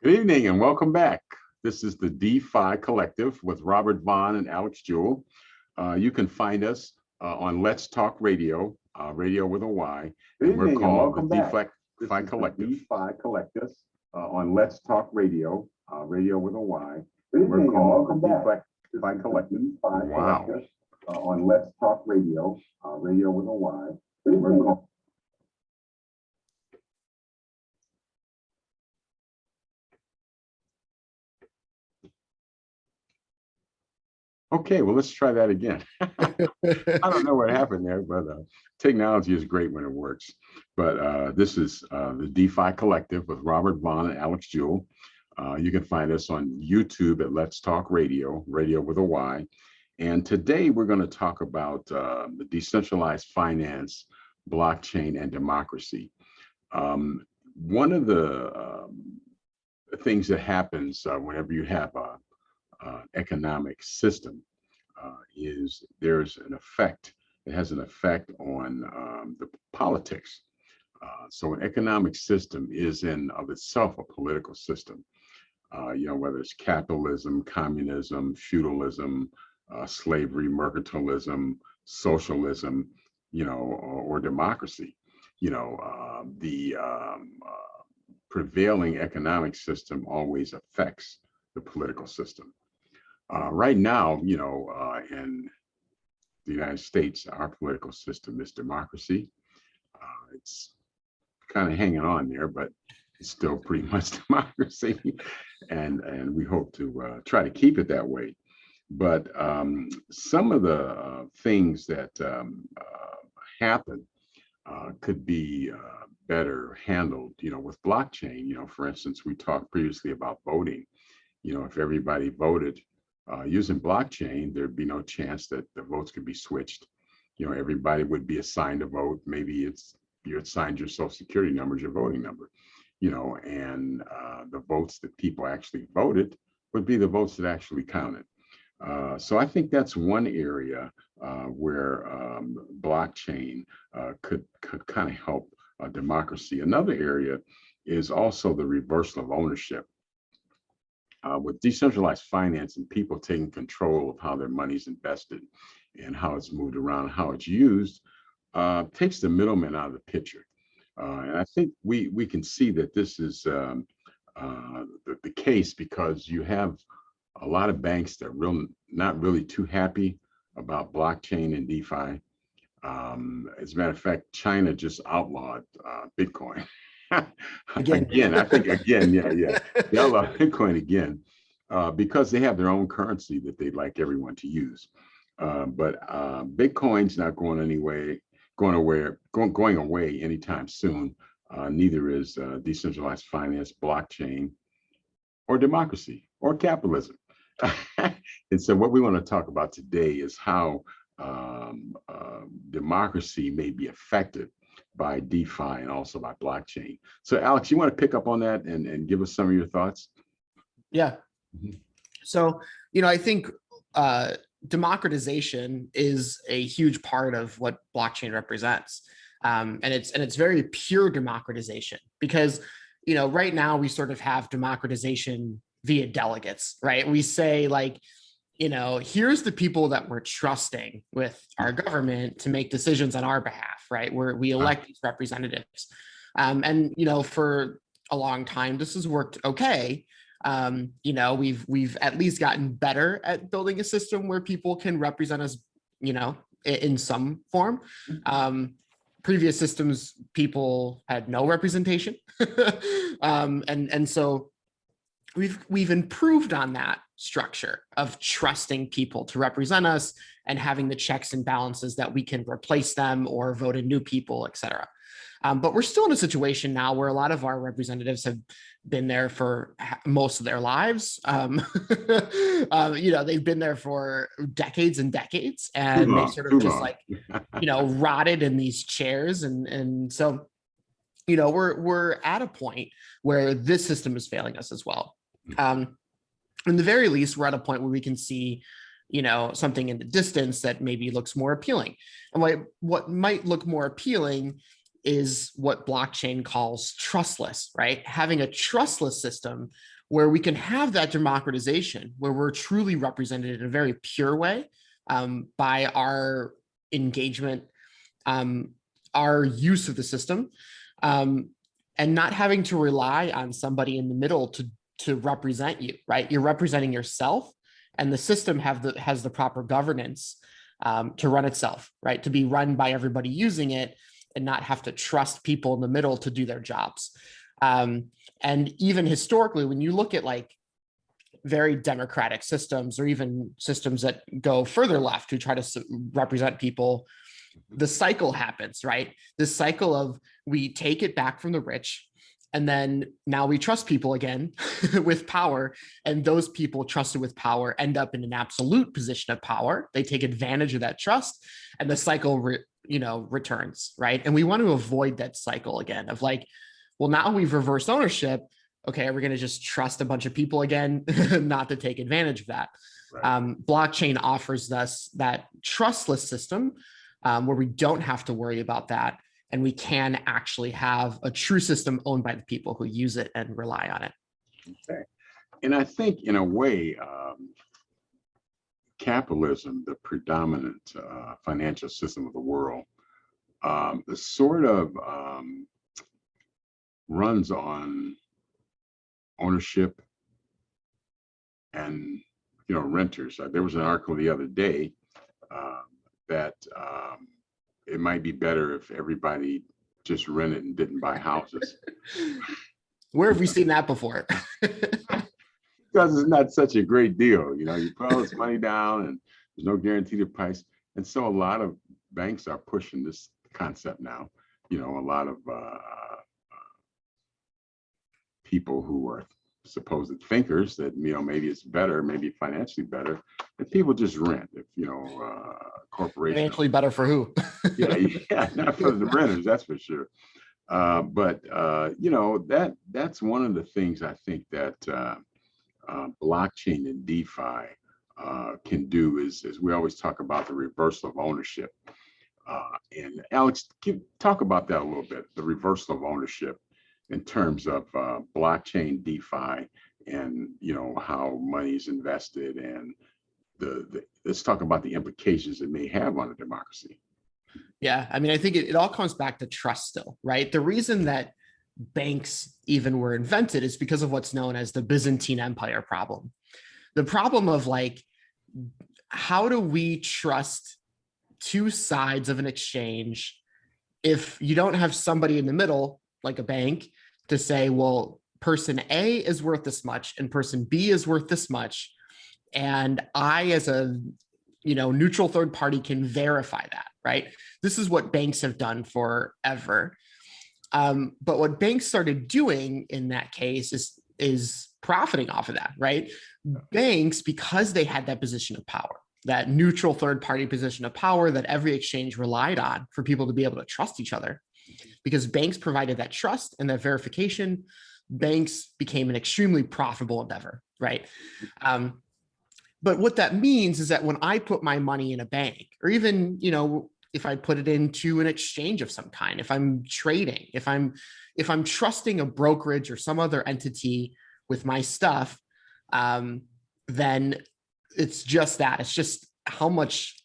Good evening and welcome back. This is the DeFi Collective with Robert Vaughn and Alex Jewell. You can find us on Let's Talk Radio, radio with a Y. Good and we're evening and called welcome the back. DeFi Collective. DeFi Collective on Let's Talk Radio, radio with a Y. Good We're evening and called welcome the back. DeFi Collective. Wow. On Let's Talk Radio, radio with a Y. We're called Okay, well, let's try that again. I don't know what happened there, but technology is great when it works. But this is the DeFi Collective with Robert Vaughn and Alex Jewell. You can find us on YouTube at Let's Talk Radio, radio with a Y. And today we're going to talk about the decentralized finance, blockchain, and democracy. One of the things that happens whenever you have economic system is there's an effect. It has an effect on the politics. So an economic system is in of itself a political system. Whether it's capitalism, communism, feudalism, slavery, mercantilism, socialism, or democracy. The prevailing economic system always affects the political system. Right now, in the United States, our political system is democracy. It's kind of hanging on there, but it's still pretty much democracy, and we hope to try to keep it that way. But some of the things that happen could be better handled, with blockchain. For instance, we talked previously about voting. If everybody voted using blockchain, there'd be no chance that the votes could be switched. Everybody would be assigned a vote. Maybe you're assigned your social security number as your voting number, and the votes that people actually voted would be the votes that actually counted. So I think that's one area where blockchain could kind of help democracy. Another area is also the reversal of ownership. With decentralized finance and people taking control of how their money's invested and how it's moved around, how it's used, takes the middleman out of the picture. And I think we can see that this is the case because you have a lot of banks that are not really too happy about blockchain and DeFi. As a matter of fact, China just outlawed Bitcoin. Again, I think again, yeah. They outlawed Bitcoin again because they have their own currency that they'd like everyone to use. But Bitcoin's not going away anytime soon. Neither is decentralized finance, blockchain, or democracy, or capitalism. And so what we want to talk about today is how democracy may be affected by DeFi and also by blockchain. So Alex, you want to pick up on that and give us some of your thoughts? Yeah. So, I think democratization is a huge part of what blockchain represents. And it's very pure democratization because, right now we sort of have democratization via delegates, right? We say here's the people that we're trusting with our government to make decisions on our behalf, right? We elect these representatives. And, for a long time, this has worked okay. We've at least gotten better at building a system where people can represent us, in some form. Previous systems, people had no representation. And so we've improved on that structure of trusting people to represent us and having the checks and balances that we can replace them or vote in new people, et cetera. But we're still in a situation now where a lot of our representatives have been there for most of their lives. They've been there for decades and decades, and they sort of just rotted in these chairs. And so, we're at a point where this system is failing us as well. In the very least, we're at a point where we can see, something in the distance that maybe looks more appealing. And what might look more appealing is what blockchain calls trustless, right? Having a trustless system where we can have that democratization, where we're truly represented in a very pure way by our engagement, our use of the system, and not having to rely on somebody in the middle to represent you, right? You're representing yourself, and the system has the proper governance to run itself, right? To be run by everybody using it and not have to trust people in the middle to do their jobs. And even historically, when you look at like very democratic systems or even systems that go further left who try to represent people, the cycle happens, right? This cycle of we take it back from the rich, and then now we trust people again with power, and those people trusted with power end up in an absolute position of power. They take advantage of that trust, and the cycle returns, right? And we want to avoid that cycle again of like, well, now we've reversed ownership. Okay, are we going to just trust a bunch of people again, not to take advantage of that? Right. Blockchain offers us that trustless system where we don't have to worry about that. And we can actually have a true system owned by the people who use it and rely on it. Okay. And I think in a way, capitalism, the predominant financial system of the world, sort of runs on ownership and renters. There was an article the other day that it might be better if everybody just rented and didn't buy houses. Where have we seen that before? Because it's not such a great deal. You put all this money down and there's no guaranteed price. And so a lot of banks are pushing this concept now. A lot of people who are supposed thinkers that maybe it's better, maybe financially better, if people just rent. If corporation financially better for who? yeah, not for the renters, that's for sure. But that's one of the things I think that blockchain and DeFi can do is we always talk about the reversal of ownership. And Alex, talk about that a little bit, the reversal of ownership in terms of blockchain, DeFi, and how money is invested, and let's talk about the implications it may have on a democracy. Yeah, I mean, I think it all comes back to trust still, right? The reason that banks even were invented is because of what's known as the Byzantine Empire problem. The problem of like, how do we trust two sides of an exchange if you don't have somebody in the middle, like a bank, to say, well, person A is worth this much and person B is worth this much. And I, as a neutral third party, can verify that, right? This is what banks have done forever. But what banks started doing in that case is profiting off of that, right? Banks, because they had that position of power, that neutral third party position of power that every exchange relied on for people to be able to trust each other, because banks provided that trust and that verification, banks became an extremely profitable endeavor, right? But what that means is that when I put my money in a bank, or even, if I put it into an exchange of some kind, if I'm trading, if I'm trusting a brokerage or some other entity with my stuff, then it's just that. It's just how much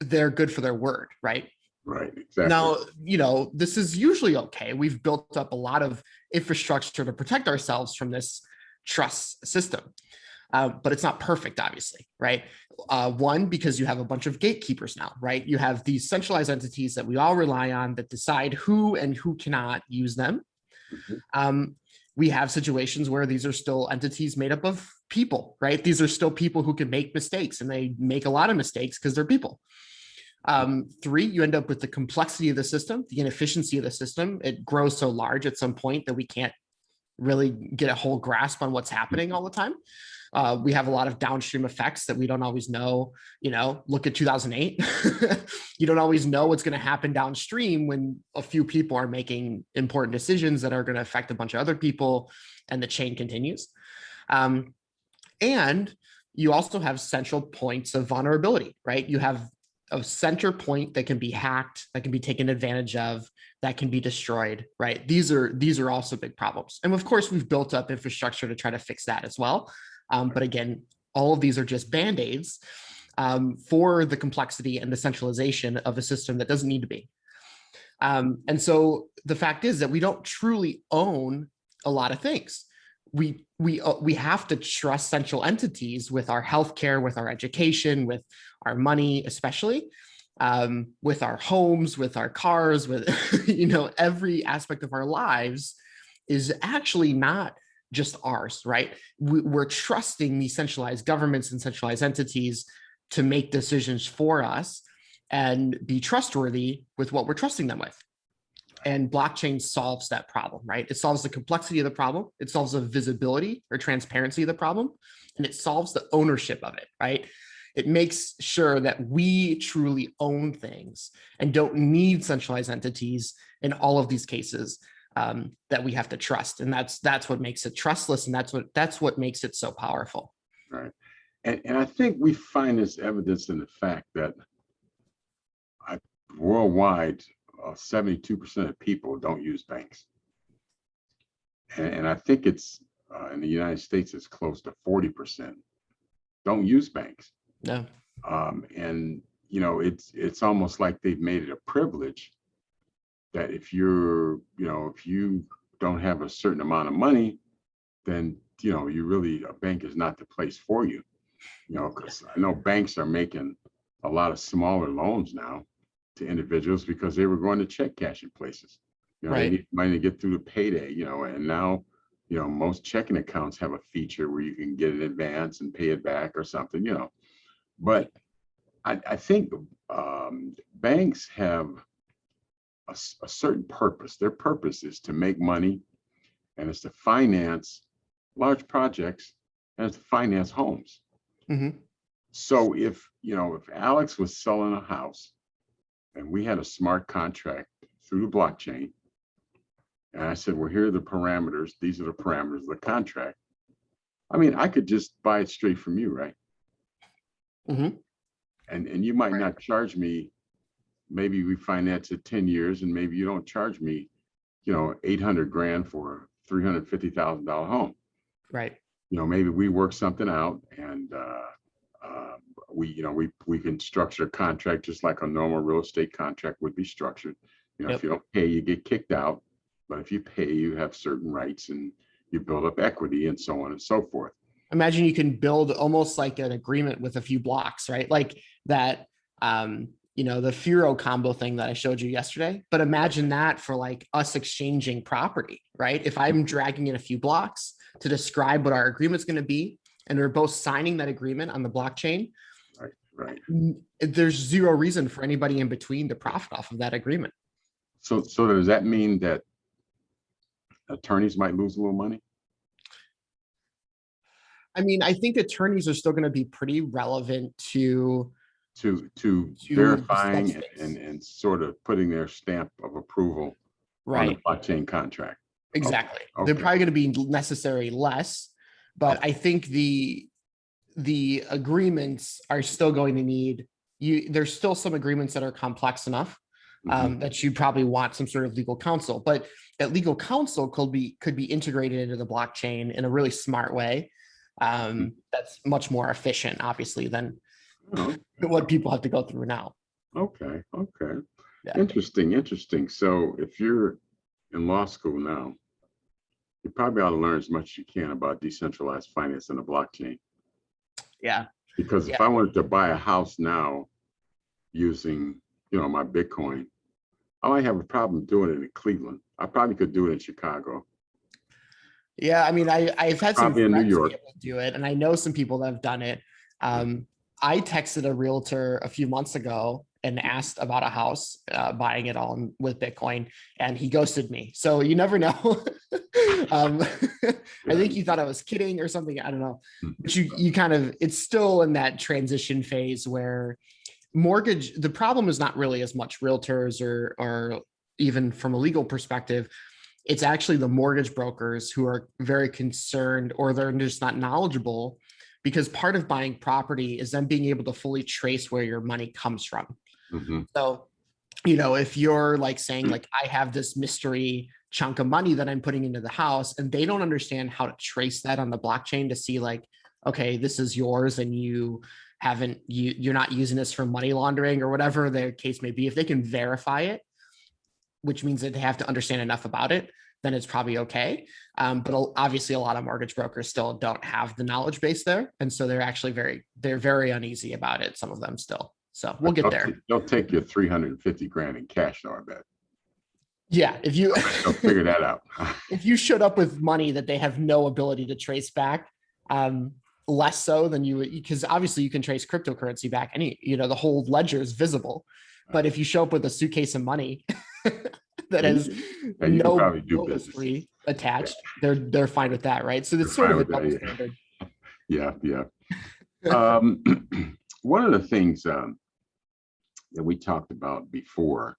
they're good for their word, right? Right, exactly. Now, this is usually okay. We've built up a lot of infrastructure to protect ourselves from this trust system. But it's not perfect, obviously, right? One, because you have a bunch of gatekeepers now, right? You have these centralized entities that we all rely on that decide who and who cannot use them. Mm-hmm. We have situations where these are still entities made up of people, right? These are still people who can make mistakes, and they make a lot of mistakes because they're people. Three, you end up with the complexity of the system, the inefficiency of the system. It grows so large at some point that we can't really get a whole grasp on what's happening all the time. We have a lot of downstream effects that we don't always know. Look at 2008. You don't always know what's going to happen downstream when a few people are making important decisions that are going to affect a bunch of other people, and the chain continues. And you also have central points of vulnerability, right? You have a center point that can be hacked, that can be taken advantage of, that can be destroyed, right? These are also big problems. And of course, we've built up infrastructure to try to fix that as well. But again, all of these are just band-aids for the complexity and the centralization of a system that doesn't need to be. And so the fact is that we don't truly own a lot of things. We have to trust central entities with our healthcare, with our education, with our money, especially with our homes, with our cars, with every aspect of our lives is actually not just ours, right? We're trusting these centralized governments and centralized entities to make decisions for us and be trustworthy with what we're trusting them with. And blockchain solves that problem, right? It solves the complexity of the problem. It solves the visibility or transparency of the problem. And it solves the ownership of it, right? It makes sure that we truly own things and don't need centralized entities in all of these cases that we have to trust. And that's what makes it trustless. And that's what makes it so powerful. Right. And I think we find this evidence in the fact that worldwide, 72% of people don't use banks. And I think it's in the United States, it's close to 40% don't use banks. No. And, it's almost like they've made it a privilege that if you don't have a certain amount of money, then, a bank is not the place for you. Because I know banks are making a lot of smaller loans now to individuals because they were going to check cashing places. Right. They need money to get through the payday, and now, most checking accounts have a feature where you can get it in advance and pay it back or something, But I think banks have a certain purpose. Their purpose is to make money, and it's to finance large projects, and it's to finance homes. Mm-hmm. So if Alex was selling a house and we had a smart contract through the blockchain, and I said, well, here are the parameters. These are the parameters of the contract. I mean, I could just buy it straight from you, right? Mm-hmm. And you might not charge me. Maybe we finance it 10 years and maybe you don't charge me, 800 grand for a $350,000 home. Right. Maybe we work something out and we can structure a contract just like a normal real estate contract would be structured. Yep. If you don't pay, you get kicked out. But if you pay, you have certain rights and you build up equity and so on and so forth. Imagine you can build almost like an agreement with a few blocks, right? Like that, the Furo combo thing that I showed you yesterday. But imagine that for like us exchanging property, right? If I'm dragging in a few blocks to describe what our agreement's going to be, and we're both signing that agreement on the blockchain, right. There's zero reason for anybody in between to profit off of that agreement. So does that mean that attorneys might lose a little money? I mean, I think attorneys are still going to be pretty relevant to verifying and sort of putting their stamp of approval on the blockchain contract. Exactly. Okay. They're probably going to be necessary less, but I think the agreements are still going to need there's still some agreements that are complex enough that you probably want some sort of legal counsel, but that legal counsel could be integrated into the blockchain in a really smart way. That's much more efficient, obviously, than what people have to go through now. Okay. Yeah. Interesting. So if you're in law school now, you probably ought to learn as much as you can about decentralized finance and the blockchain. Yeah. Because if I wanted to buy a house now using, my Bitcoin, I might have a problem doing it in Cleveland. I probably could do it in Chicago. Yeah, I mean, I've had some Probably in New friends be York. able to do it, and I know some people that have done it. I texted a realtor a few months ago and asked about a house, buying it all with Bitcoin, and he ghosted me. So you never know. I think he thought I was kidding or something. I don't know. But you kind of, it's still in that transition phase where the problem is not really as much realtors or even from a legal perspective. It's actually the mortgage brokers who are very concerned, or they're just not knowledgeable because part of buying property is then being able to fully trace where your money comes from. Mhm. So, you know, if you're like saying like, I have this mystery chunk of money that I'm putting into the house, and they don't understand how to trace that on the blockchain to see like, okay, this is yours and you're not using this for money laundering or whatever the case may be. If they can verify it, which means that they have to understand enough about it, then it's probably okay. But obviously a lot of mortgage brokers still don't have the knowledge base there. And so they're very uneasy about it, some of them still. So we'll get there. They'll take your 350 grand in cash, though, I bet. Yeah, if you They'll figure that out. if you showed up with money that they have no ability to trace back, less so than you, because obviously you can trace cryptocurrency back. The whole ledger is visible. But if you show up with a suitcase of money that has And you can no probably do bill business. history attached, they're fine with that, right? So They're it's sort of fine a with that, double yeah. standard. Yeah. One of the things that we talked about before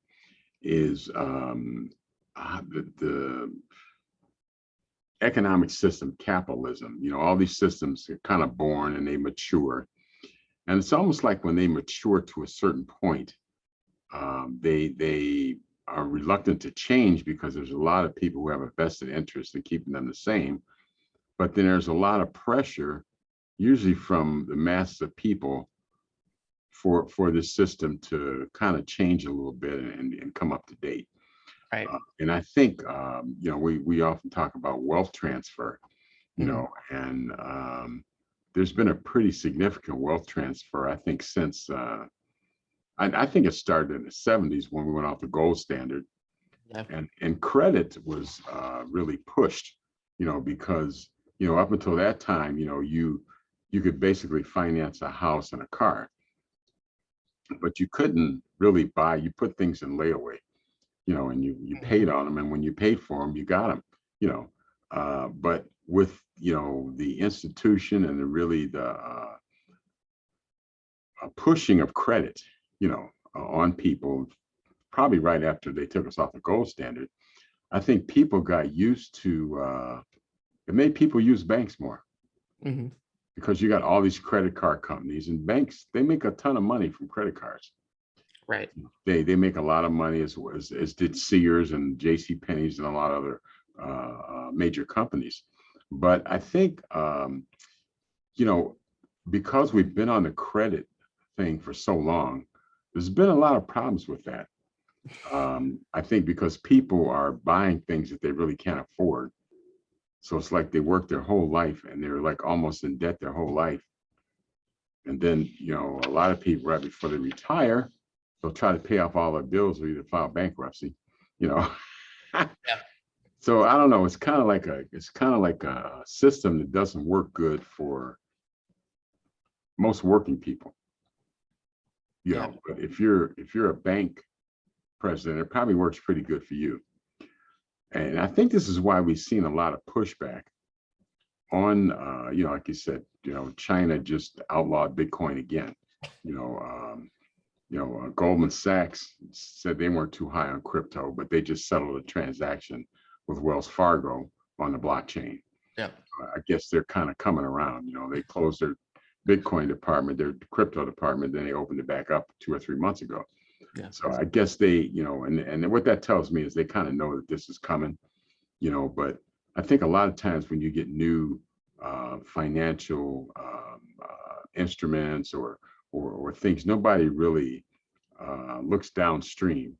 is the economic system, capitalism. All these systems are kind of born and they mature. And it's almost like when they mature to a certain point, they are reluctant to change because there's a lot of people who have a vested interest in keeping them the same. But then there's a lot of pressure, usually from the masses of people, for this system to kind of change a little bit and come up to date. Right. And I think we often talk about wealth transfer, and there's been a pretty significant wealth transfer, I think, since I think it started in the 70s when we went off the gold standard. Yeah. And credit was really pushed, because up until that time, you could basically finance a house and a car, but you couldn't really buy. You put things in layaway, and you paid on them, and when you paid for them, you got them, but with the institution and the pushing of credit, on people, probably right after they took us off the gold standard, I think people got used to it made people use banks more. Mm-hmm. Because you got all these credit card companies, and banks, they make a ton of money from credit cards. Right. They make a lot of money, as did Sears and J.C. Penney's and a lot of other major companies. But I think because we've been on the credit thing for so long, there's been a lot of problems with that. I think because people are buying things that they really can't afford. So it's like they work their whole life and they're like almost in debt their whole life. And then, a lot of people right before they retire, they'll try to pay off all their bills or either file bankruptcy, Yeah. So I don't know. It's kind of like a system that doesn't work good for most working people. But if you're a bank president, it probably works pretty good for you. And I think this is why we've seen a lot of pushback on, like you said, China just outlawed Bitcoin again. Goldman Sachs said they weren't too high on crypto, but they just settled a transaction with Wells Fargo on the blockchain. Yeah. I guess they're kind of coming around. They closed their Bitcoin department, their crypto department, then they opened it back up 2 or 3 months ago. Yeah. So I guess they, and what that tells me is they kind of know that this is coming, but I think a lot of times when you get new financial instruments or things, nobody really looks downstream,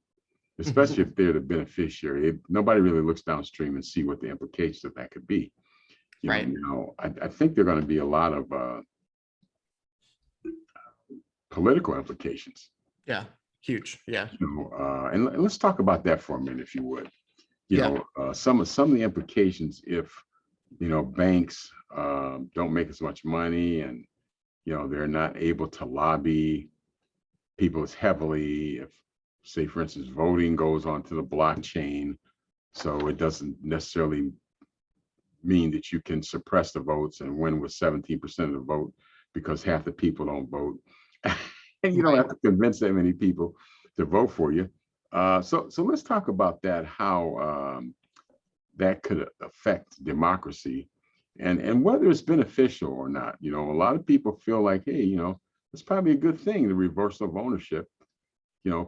especially if they're the beneficiary. Nobody really looks downstream and see what the implications of that could be. Right. I think there are going to be a lot of political implications. Yeah. Huge. Yeah. And let's talk about that for a minute, if you would. Some of the implications if banks don't make as much money and they're not able to lobby people as heavily. If, say, for instance, voting goes onto the blockchain, so it doesn't necessarily mean that you can suppress the votes and win with 17% of the vote because half the people don't vote. And you don't have to convince that many people to vote for you. So let's talk about that, how that could affect democracy and whether it's beneficial or not. A lot of people feel like, hey, it's probably a good thing, the reversal of ownership.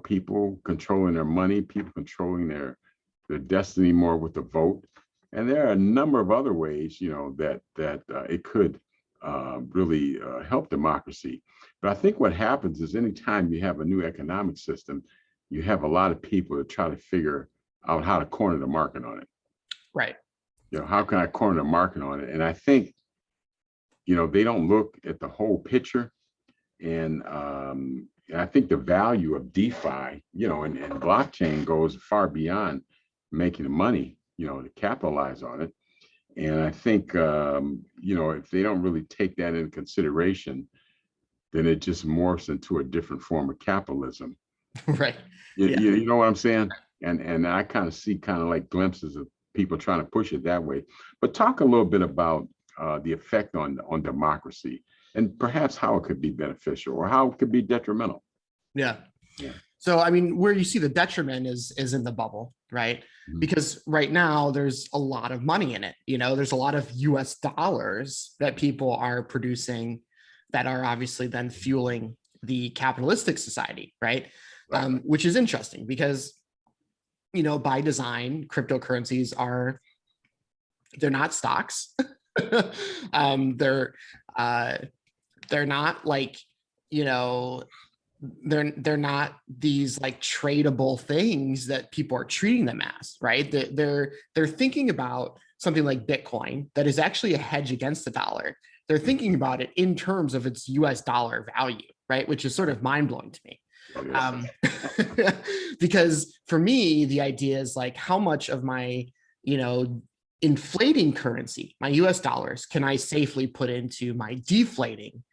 People controlling their money, people controlling their destiny more with the vote. And there are a number of other ways, that it could really help democracy. But I think what happens is anytime you have a new economic system, you have a lot of people that try to figure out how to corner the market on it. Right. How can I corner the market on it? And I think, they don't look at the whole picture. And I think the value of DeFi, and blockchain goes far beyond making money, to capitalize on it. And I think, if they don't really take that into consideration, then it just morphs into a different form of capitalism. Right. You know what I'm saying? And I kind of see like glimpses of people trying to push it that way. But talk a little bit about the effect on democracy and perhaps how it could be beneficial or how it could be detrimental. Yeah. So, I mean, where you see the detriment is in the bubble, right? Mhm. Because right now there's a lot of money in it. There's a lot of US dollars that people are producing that are obviously then fueling the capitalistic society, right? Right. Which is interesting because, by design, cryptocurrencies they're not stocks. They're not like, they're not these like tradable things that people are treating them as, right? They're thinking about something like Bitcoin that is actually a hedge against the dollar. They're thinking about it in terms of its US dollar value, right? Which is sort of mind blowing to me. Because for me, the idea is like, how much of my, inflating currency, my US dollars, can I safely put into my deflating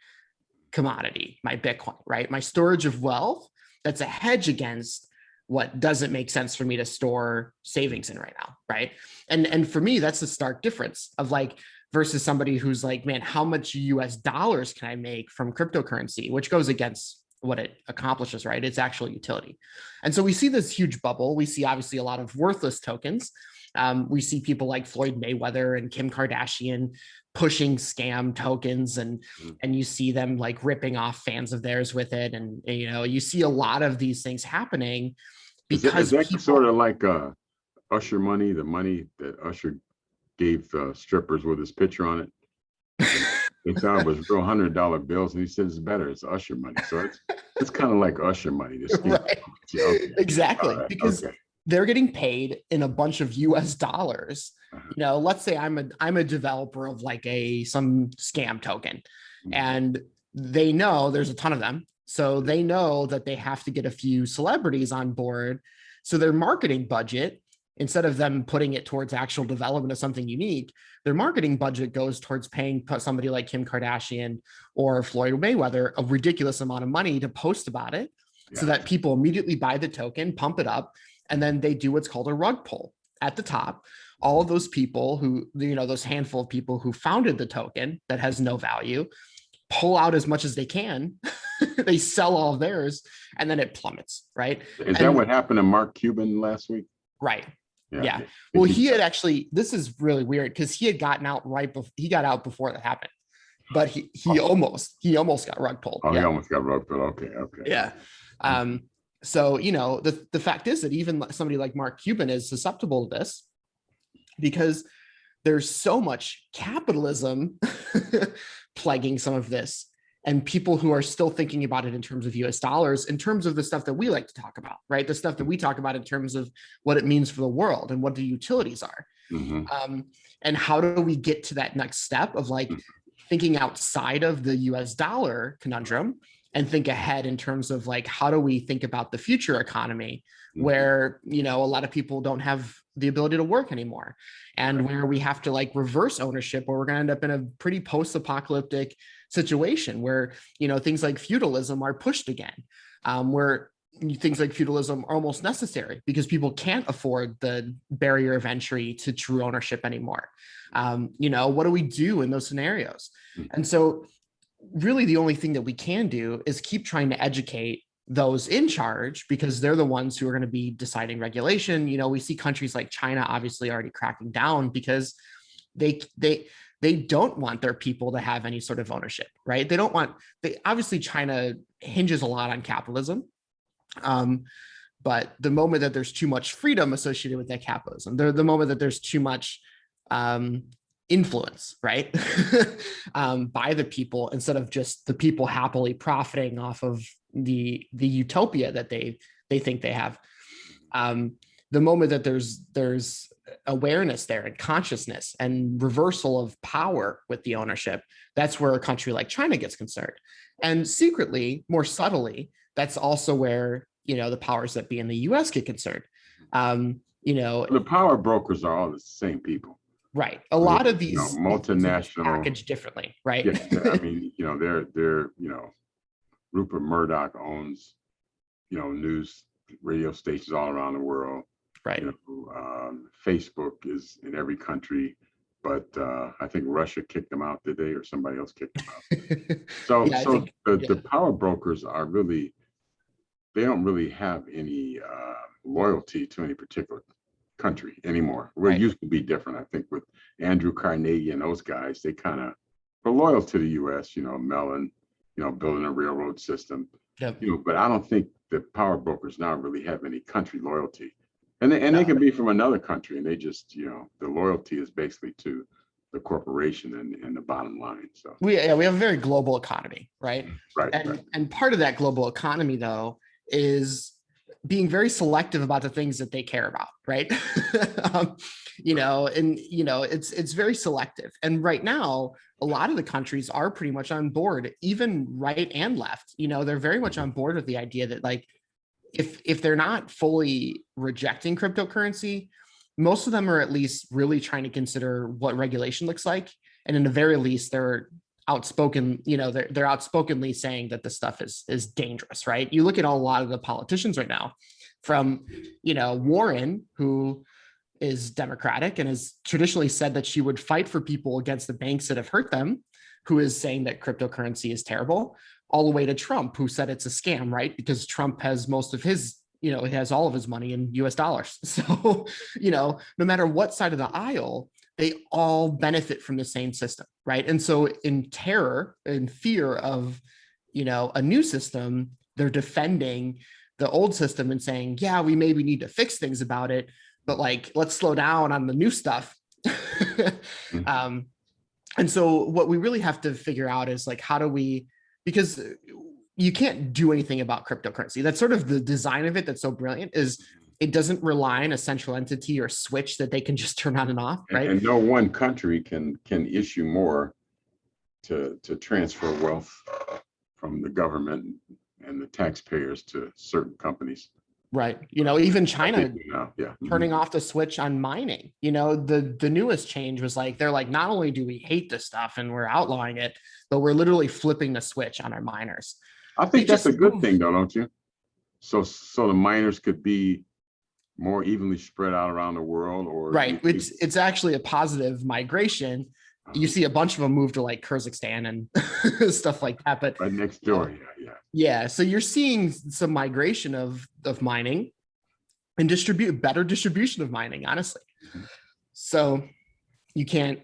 commodity, my Bitcoin, right? My storage of wealth that's a hedge against what doesn't make sense for me to store savings in right now, right? And for me, that's the stark difference of like versus somebody who's like, man, how much US dollars can I make from cryptocurrency, which goes against what it accomplishes, right? It's actual utility. And so we see this huge bubble. We see obviously a lot of worthless tokens. We see people like Floyd Mayweather and Kim Kardashian pushing scam tokens, and you see them like ripping off fans of theirs with it. And you see a lot of these things happening because is that people, sort of like Usher money, the money that Usher gave strippers with his picture on it. They thought it was real $100 bills, and he said it's better. It's Usher money, so it's kind of like Usher money. Right. Yeah, okay. Exactly, right. Because they're getting paid in a bunch of US dollars. Let's say I'm a developer of like some scam token, and they know there's a ton of them. So they know that they have to get a few celebrities on board. So their marketing budget, instead of them putting it towards actual development of something unique, their marketing budget goes towards paying somebody like Kim Kardashian or Floyd Mayweather a ridiculous amount of money to post about it, so that people immediately buy the token, pump it up, and then they do what's called a rug pull at the top. All of those people who, those handful of people who founded the token that has no value, pull out as much as they can. They sell all of theirs, and then it plummets, right? Is that what happened to Mark Cuban last week? Right. Yeah. Well, he had actually, this is really weird because he had gotten out he got out before that happened, but he almost got rug pulled. Oh, yeah. He almost got rug pulled. Okay. Yeah. So, the fact is that even somebody like Mark Cuban is susceptible to this because there's so much capitalism plaguing some of this, and people who are still thinking about it in terms of US dollars, in terms of the stuff that we like to talk about, right? The stuff that we talk about in terms of what it means for the world and what the utilities are. And how do we get to that next step of like thinking outside of the US dollar conundrum and think ahead in terms of like, how do we think about the future economy where, a lot of people don't have the ability to work anymore, and where we have to like reverse ownership, or we're going to end up in a pretty post-apocalyptic situation where, things like feudalism are pushed again, where things like feudalism are almost necessary because people can't afford the barrier of entry to true ownership anymore. What do we do in those scenarios? And so really the only thing that we can do is keep trying to educate those in charge, because they're the ones who are going to be deciding regulation. We see countries like China obviously already cracking down because they they don't want their people to have any sort of ownership, right? They don't want, they obviously China hinges a lot on capitalism. But the moment that there's too much freedom associated with that capitalism, the moment that there's too much influence, right, by the people, instead of just the people happily profiting off of the utopia that they think they have, the moment that there's awareness there and consciousness and reversal of power with the ownership, that's where a country like China gets concerned. And secretly, more subtly, that's also where, you know, the powers that be in the US get concerned. You know, The power brokers are all the same people. right. A lot of these, you know, multinational packaged differently, right? Yeah, I mean, you know, they're you know, Rupert Murdoch owns, you know, news radio stations all around the world. Right. You know, Facebook is in every country, but I think Russia kicked them out today, or somebody else kicked them out. So, Yeah, so the power brokers are really, they don't really have any loyalty to any particular country anymore. Where it used to be different, I think, with Andrew Carnegie and those guys, they kind of were loyal to the U.S. You know, Mellon, you know, building a railroad system. Yep. You know, but I don't think the power brokers now really have any country loyalty. And they can be from another country, and they just, you know, the loyalty is basically to the corporation and the bottom line. So we have a very global economy, right? Right. And part of that global economy, though, is being very selective about the things that they care about, right? You know, and you know, it's very selective. And right now, a lot of the countries are pretty much on board, even right and left. You know, they're very much on board with the idea that, like, if they're not fully rejecting cryptocurrency, most of them are at least really trying to consider what regulation looks like. And in the very least, they're outspoken, you know, they're outspokenly saying that this stuff is dangerous, right? You look at a lot of the politicians right now, from, you know, Warren, who is Democratic and has traditionally said that she would fight for people against the banks that have hurt them, who is saying that cryptocurrency is terrible, all the way to Trump, who said it's a scam, right? Because Trump has most of his, you know, he has all of his money in US dollars. So, you know, no matter what side of the aisle, they all benefit from the same system, right? And so in terror and fear of, you know, a new system, they're defending the old system and saying, yeah, we maybe need to fix things about it, but like, let's slow down on the new stuff. And so what we really have to figure out is, like, how do we, because you can't do anything about cryptocurrency. That's sort of the design of it that's so brilliant, is it doesn't rely on a central entity or switch that they can just turn on and off, right? And no one country can issue more to transfer wealth from the government and the taxpayers to certain companies. Right. You know, even China Mm-hmm. turning off the switch on mining. You know, the newest change was like, they're like, not only do we hate this stuff and we're outlawing it, but we're literally flipping the switch on our miners. I think that's a good thing, though, don't you? So the miners could be more evenly spread out around the world, or right. It's actually a positive migration. You see a bunch of them move to like Kazakhstan and stuff like that. But right next door, yeah. So you're seeing some migration of mining and better distribution of mining, honestly. So you can't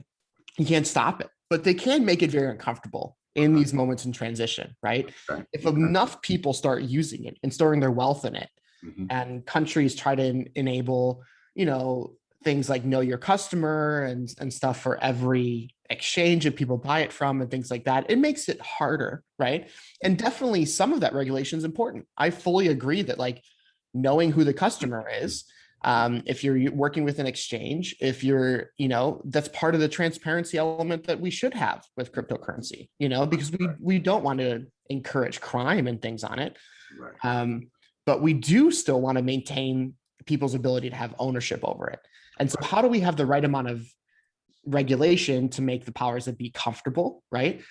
stop it, but they can make it very uncomfortable in these moments in transition, right? If enough people start using it and storing their wealth in it, and countries try to enable, you know, things like know your customer and stuff for every exchange that people buy it from and things like that, it makes it harder, right? And definitely some of that regulation is important. I fully agree that, like, knowing who the customer is, if you're working with an exchange, if you're, you know, that's part of the transparency element that we should have with cryptocurrency, you know, because we don't want to encourage crime and things on it. But we do still want to maintain people's ability to have ownership over it. And so how do we have the right amount of regulation to make the powers that be comfortable, right?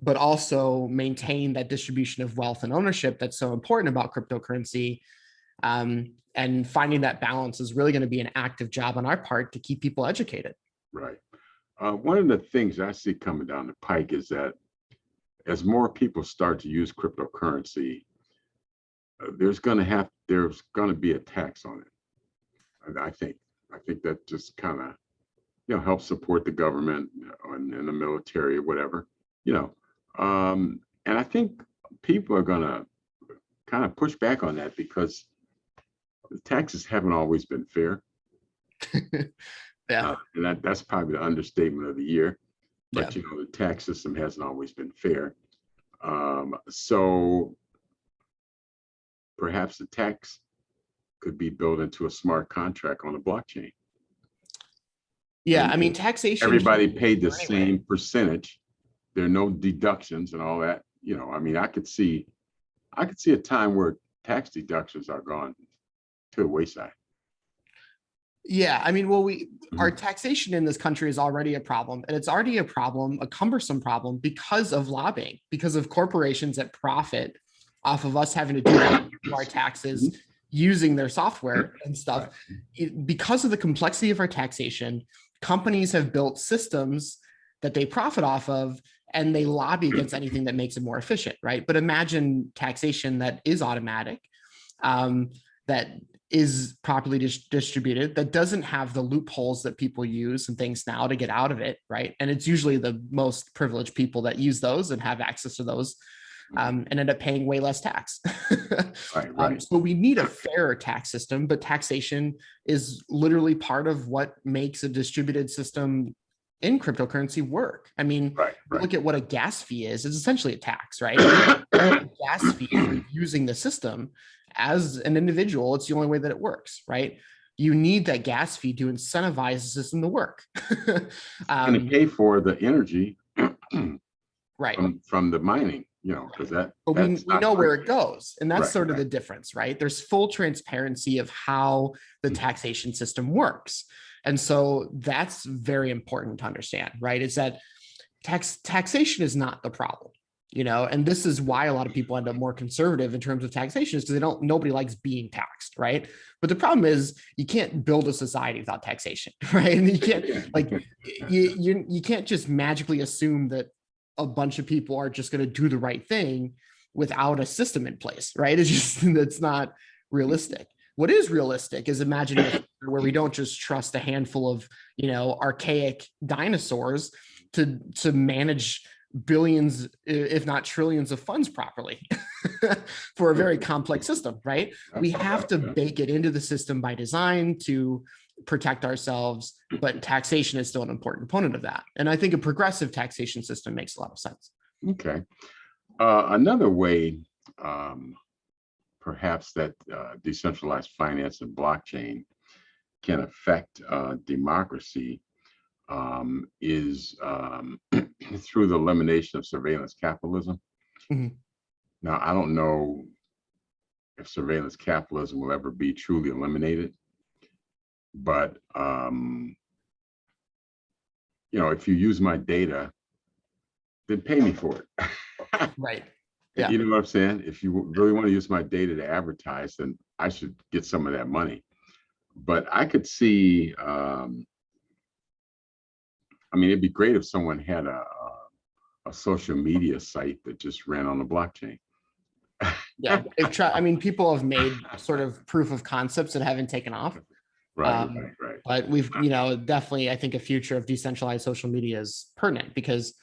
But also maintain that distribution of wealth and ownership that's so important about cryptocurrency. And finding that balance is really going to be an active job on our part to keep people educated. Right. One of the things I see coming down the pike is that as more people start to use cryptocurrency, there's going to be a tax on it. And I think that just kind of help support the government and the military or whatever, you know. And I think people are gonna kind of push back on that because the taxes haven't always been fair. Yeah. And that's probably the understatement of the year. Yeah. But the tax system hasn't always been fair. So perhaps the tax could be built into a smart contract on the blockchain. Yeah. And I mean, taxation. everybody paid the Anyway. same percentage. There are no deductions and all that. I mean, I could see a time where tax deductions are gone to the wayside. Yeah, I mean, well, our Mhm. taxation in this country is already a problem, and it's already a problem, a cumbersome problem, because of lobbying, because of corporations that profit off of us having to do our taxes using their software and stuff. Because of the complexity of our taxation, companies have built systems that they profit off of, and they lobby against anything that makes it more efficient, right? But imagine taxation that is automatic, that is properly distributed, that doesn't have the loopholes that people use and things now to get out of it, right? And it's usually the most privileged people that use those and have access to those, and end up paying way less tax. Right. So we need a fairer tax system, but taxation is literally part of what makes a distributed system in cryptocurrency work. I mean, look at what a gas fee is. It's essentially a tax, right? A gas fee for using the system. As an individual, it's the only way that it works, right? You need that gas fee to incentivize the system to work. And to pay for the energy right. from the mining, because but we know where it goes. And that's sort of the difference, right? There's full transparency of how the taxation system works. And so that's very important to understand, right? Is that taxation is not the problem. And this is why a lot of people end up more conservative in terms of taxation, is because nobody likes being taxed, right? But the problem is you can't build a society without taxation, right? And you can't you can't just magically assume that a bunch of people are just going to do the right thing without a system in place, right? That's not realistic. What is realistic is imagining a future where we don't just trust a handful of archaic dinosaurs to manage billions, if not trillions, of funds properly for a very complex system, right? We have to bake it into the system by design to protect ourselves, but taxation is still an important component of that. And I think a progressive taxation system makes a lot of sense. Okay. Another way, perhaps, that decentralized finance and blockchain can affect democracy is through the elimination of surveillance capitalism. Mhm. Now, I don't know if surveillance capitalism will ever be truly eliminated, but if you use my data, then pay me for it. Right. Yeah. You know what I'm saying? If you really want to use my data to advertise, then I should get some of that money. But I could see, I mean, it'd be great if someone had a social media site that just ran on the blockchain. Yeah. I mean, people have made sort of proof of concepts that haven't taken off. Right. But we've, definitely, I think a future of decentralized social media is pertinent because,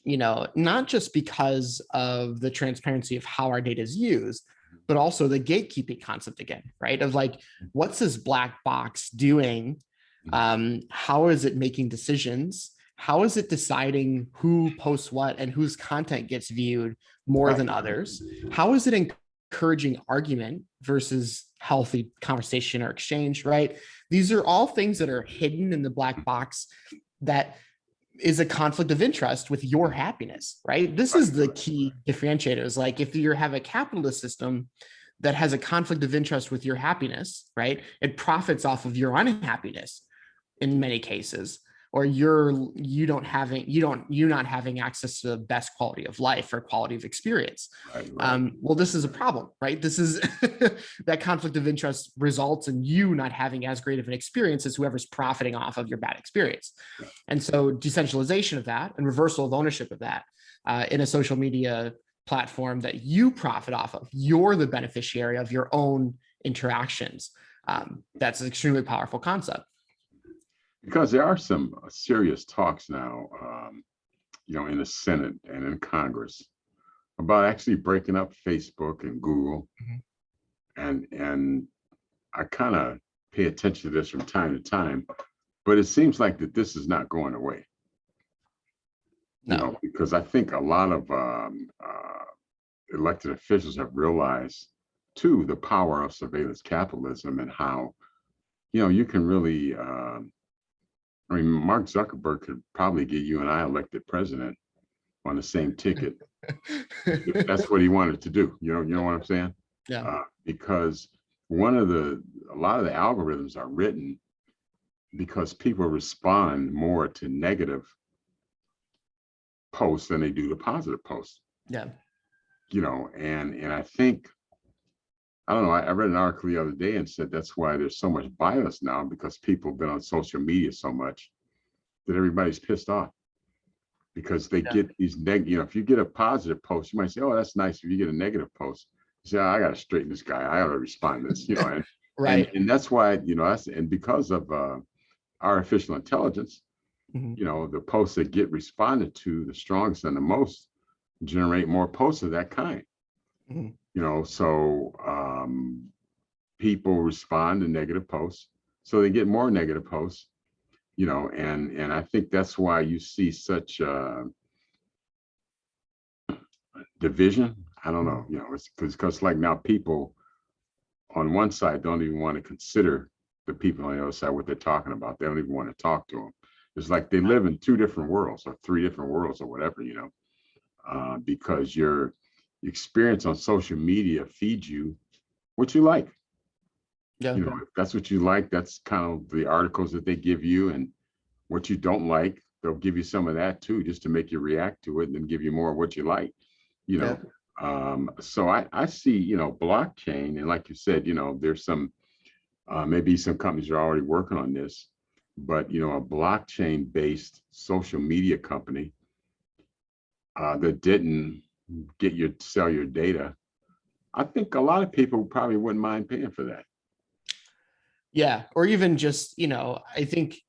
not just because of the transparency of how our data is used, but also the gatekeeping concept again, right? Of like, what's this black box doing? How is it making decisions? How is it deciding who posts what and whose content gets viewed more than others? How is it encouraging argument versus healthy conversation or exchange, right? These are all things that are hidden in the black box that is a conflict of interest with your happiness, right? This is the key differentiator. Is like, if you have a capitalist system that has a conflict of interest with your happiness, right? It profits off of your unhappiness in many cases, or you not having access to the best quality of life or quality of experience. Well, this is a problem, right? This is that conflict of interest results in you not having as great of an experience as whoever's profiting off of your bad experience. And so decentralization of that and reversal of ownership of that in a social media platform that you profit off of, you're the beneficiary of your own interactions. That's an extremely powerful concept. Because there are some serious talks now, in the Senate and in Congress about actually breaking up Facebook and Google. Mhm. And I kind of pay attention to this from time to time, but it seems like that this is not going away. No. Because I think a lot of elected officials have realized too the power of surveillance capitalism and how you can really. I mean, Mark Zuckerberg could probably get you and I elected president on the same ticket if that's what he wanted to do. You know what I'm saying? Yeah. Because a lot of the algorithms are written because people respond more to negative posts than they do to positive posts. Yeah. And I think, I don't know, I read an article the other day and said that's why there's so much violence now, because people have been on social media so much that everybody's pissed off because they get these if you get a positive post, you might say, oh, that's nice. If you get a negative post, you say, oh, I got to straighten this guy. I got to respond to this, and, Right. and that's why, and because of artificial intelligence, Mhm. The posts that get responded to the strongest and the most generate more posts of that kind. Mhm. So people respond to negative posts, so they get more negative posts, and I think that's why you see such division. I don't know, it's because like now people on one side don't even want to consider the people on the other side what they're talking about. They don't even want to talk to them. It's like they live in two different worlds or three different worlds or whatever, because your experience on social media feeds you what you like. Yeah. If that's what you like, that's kind of the articles that they give you, and what you don't like, they'll give you some of that too, just to make you react to it and then give you more of what you like, you know. So I see, blockchain, and like you said, there's some maybe some companies are already working on this, but a blockchain based social media company that didn't sell your data, I think a lot of people probably wouldn't mind paying for that. Yeah. Or even just, I think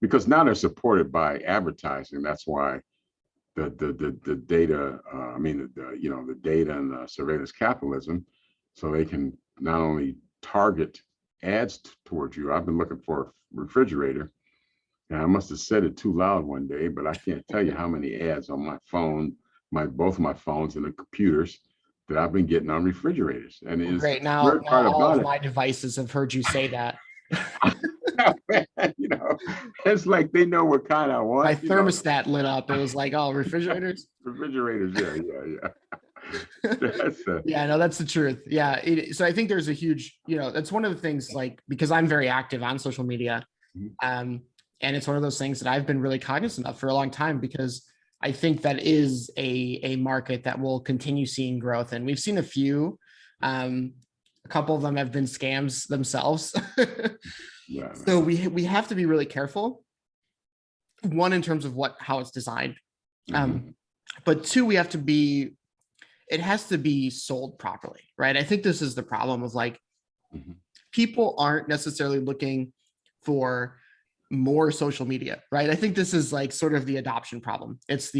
Because now they're supported by advertising. That's why the data, the data and the surveillance capitalism, so they can not only target ads towards you. I've been looking for a refrigerator, and I must have said it too loud one day, but I can't tell you how many ads on my phone, both my phones and the computers, that I've been getting on refrigerators. And it's great. the Now weird part all about of it. my devices have heard you say that. It's like they know what kind I want. My thermostat lit up. It was like, oh, refrigerators. Refrigerators, yeah. Yeah, no, that's the truth. Yeah. So I think there's a huge, that's one of the things, like, because I'm very active on social media. And it's one of those things that I've been really cognizant of for a long time, because I think that is a market that will continue seeing growth. And we've seen a couple of them have been scams themselves. Yeah. So we have to be really careful. One, in terms of how it's designed. But two, it has to be sold properly, right? I think this is the problem of people aren't necessarily looking for more social media, right? I think this is sort of the adoption problem. It's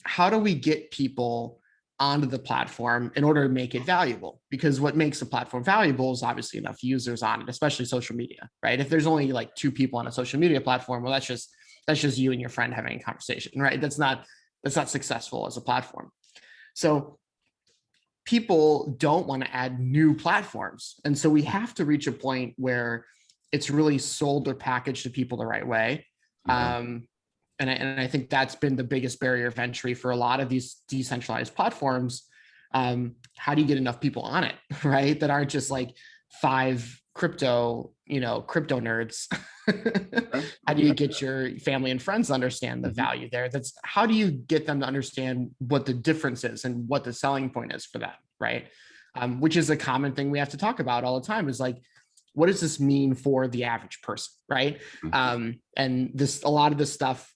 how do we get people onto the platform in order to make it valuable? Because what makes a platform valuable is obviously enough users on it, especially social media, right? If there's only 2 people on a social media platform, well, that's just you and your friend having a conversation, right? That's not successful as a platform. So people don't want to add new platforms. And so we have to reach a point where it's really sold or packaged to people the right way. And I think that's been the biggest barrier of entry for a lot of these decentralized platforms. How do you get enough people on it, right? That aren't just 5 crypto nerds. How do you get your family and friends to understand the value there? How do you get them to understand what the difference is and what the selling point is for them, right? Which is a common thing we have to talk about all the time, is what does this mean for the average person, right? And a lot of this stuff,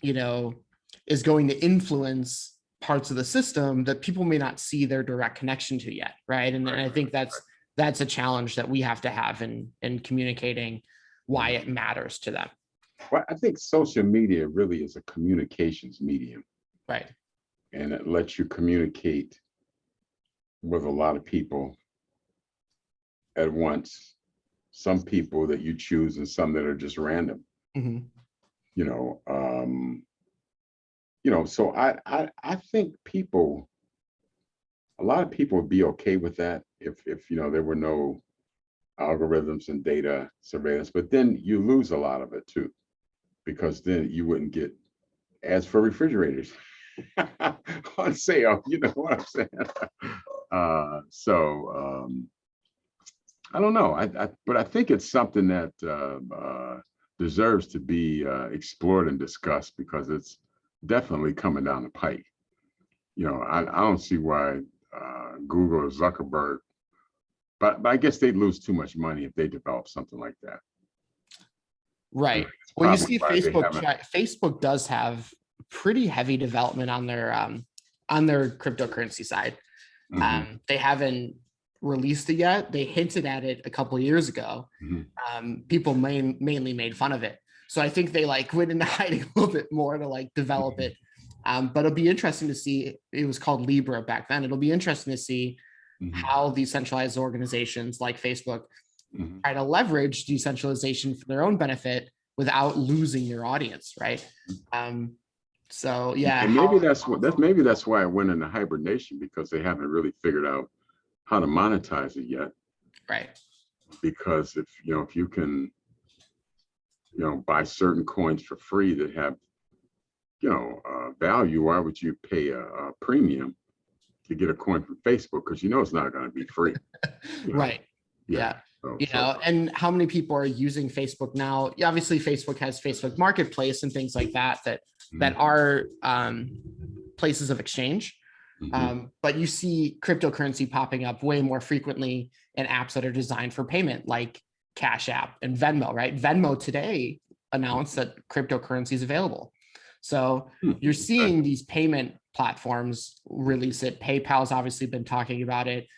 is going to influence parts of the system that people may not see their direct connection to yet, right? And I think that's a challenge that we have to have in communicating why it matters to them. Well, I think social media really is a communications medium, Right. and it lets you communicate with a lot of people at once. Some people that you choose and some that are just random. Mm-hmm. You know, so I think people, a lot of people would be okay with that if there were no algorithms and data surveillance, but then you lose a lot of it too, because then you wouldn't get ads for refrigerators on sale. You know what I'm saying? I don't know. But I think it's something that deserves to be explored and discussed, because it's definitely coming down the pike. I don't see why Google or Zuckerberg, but I guess they'd lose too much money if they develop something like that. Right. It's Well, you probably see, why they Facebook haven't. Facebook does have pretty heavy development on their cryptocurrency side. Mhm, They haven't released it yet. They hinted at it a couple of years ago. mhm. People mainly made fun of it. So I think they like went into hiding a little bit more to like develop it. But it'll be interesting to see. It was called Libra back then. It'll be interesting to see Mhm, how decentralized organizations like Facebook mhm. try to leverage decentralization for their own benefit without losing your audience, right? So yeah, And maybe that's why it went into hibernation, because they haven't really figured out how to monetize it yet. right. Because if you can buy certain coins for free that have value, why would you pay a premium to get a coin from Facebook? Because it's not going to be free. Right. Yeah. Yeah. So And how many people are using Facebook now? Yeah, obviously, Facebook has Facebook Marketplace and things like that mhm, are places of exchange. mhm, But you see cryptocurrency popping up way more frequently in apps that are designed for payment, like Cash App and Venmo, right? Venmo today announced that cryptocurrency is available. So you're mhm. seeing these payment platforms release it. PayPal's obviously been talking about it.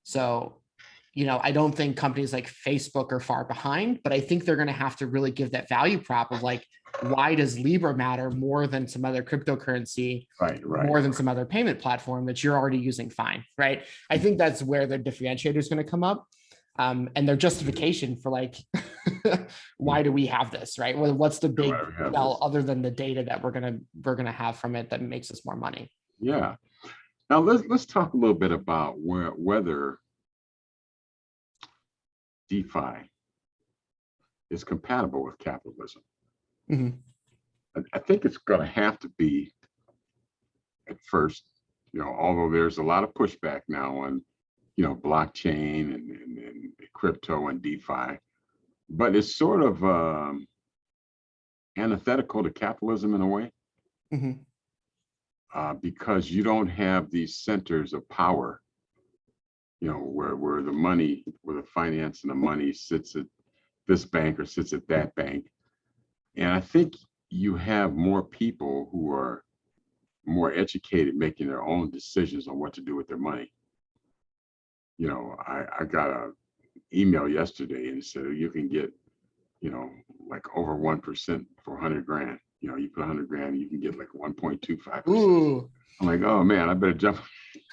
So, I don't think companies like Facebook are far behind, but I think they're going to have to really give that value prop of like, why does Libra matter more than some other cryptocurrency, Right. more than some other payment platform that you're already using fine, right? I think that's where their differentiator is going to come up. And their justification for like, why do we have this, right? What's the big sell other than the data that we're gonna have from it that makes us more money? Yeah. Now let's talk a little bit about whether DeFi is compatible with capitalism. Mhm. I think it's going to have to be at first, although there's a lot of pushback now on, blockchain and crypto and DeFi, but it's sort of antithetical to capitalism in a way, Mhm. because you don't have these centers of power, where the money, where the finance and the money sits at this bank or sits at that bank. And I think you have more people who are more educated, making their own decisions on what to do with their money. I got an email yesterday and it said you can get, like over 1% for 100 grand. You put 100 grand, you can get like 1.25%. Ooh. I'm like, oh man, I better jump.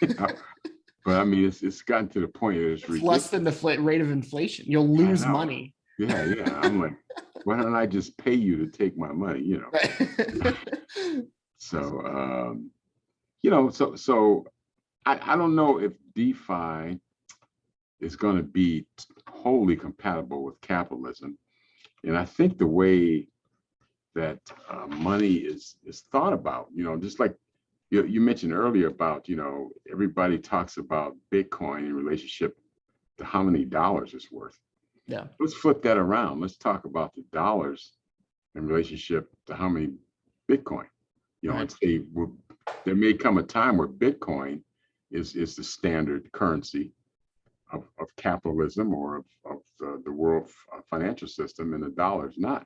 But I mean, it's gotten to the point that it's It's ridiculous. less than the rate of inflation. You'll I lose know. money. Yeah. I'm like, why don't I just pay you to take my money? Right. So, so I don't know if DeFi is going to be wholly compatible with capitalism. And I think the way that money is thought about, just like you mentioned earlier about, everybody talks about Bitcoin in relationship to how many dollars it's worth. Yeah. Let's flip that around. Let's talk about the dollars in relationship to how many Bitcoin, Right. and say there may come a time where Bitcoin is the standard currency of capitalism or of the world financial system, and the dollar is not.